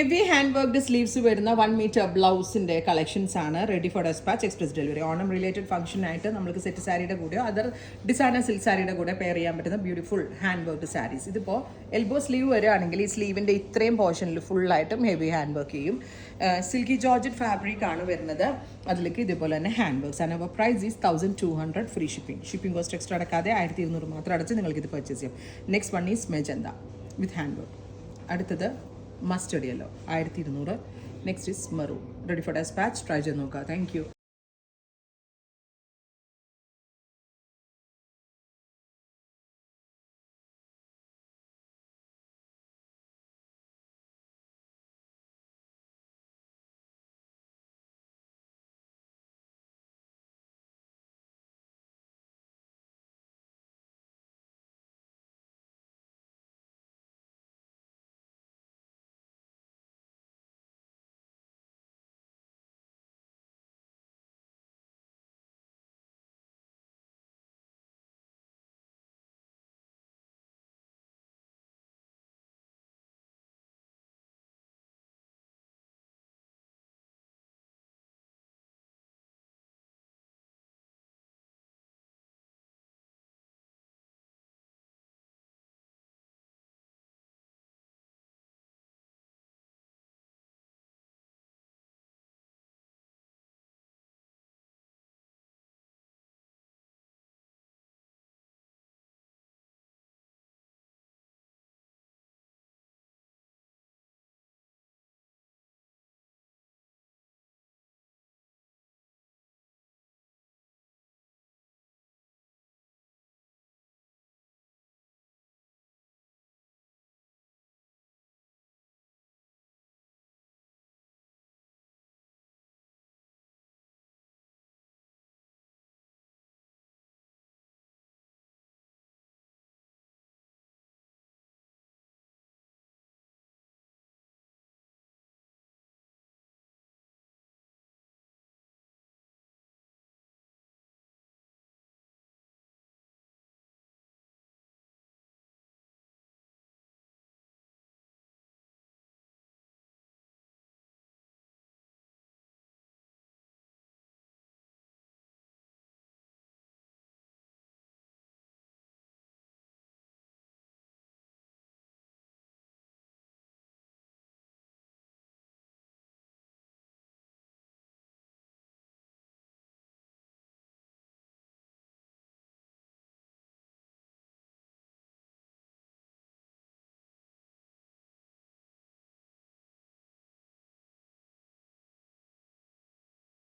Heavy hand worked sleeves വരുന്ന 1 metre ബ്ലൗസിന്റെ collections ആണ് ready for despatch express delivery. Onam related function ആയിട്ട് നമുക്ക് സെറ്റ് സാരിയുടെ കൂടെയോ അതർ ഡിസൈനർ സിൽക്ക് സാരിയുടെ കൂടെ പെയർ ചെയ്യാൻ പറ്റുന്ന ബ്യൂട്ടിഫുൾ ഹാൻഡ് വർക്ക്ഡ് സാരീസ്. ഇതിപ്പോൾ എൽബോ സ്ലീവ് വരികയാണെങ്കിൽ ഈ സ്ലീവിന്റെ ഇത്രയും പോർഷനിൽ ഫുള്ളായിട്ടും ഹെവി ഹാൻഡ് വർക്ക് ചെയ്യും. സിൽക്കി ജോർജറ്റ് ഫാബ്രിക് ആണ് വരുന്നത്. അതിലേക്ക് ഇതുപോലെ തന്നെ ഹാൻഡ് വർക്ക്സ് ആണ്. അപ്പോൾ price is 1200 free shipping cost extra അടക്കാതെ 1200 മാത്രം അടച്ച് നിങ്ങൾക്ക് ഇത് പർച്ചേസ് ചെയ്യാം. Next one is magenta with hand work. അടുത്തത് mustard yellow 1200. Next is maroon. Ready for despatch. Try ചെയ്ത് നോക്കുക. Thank U.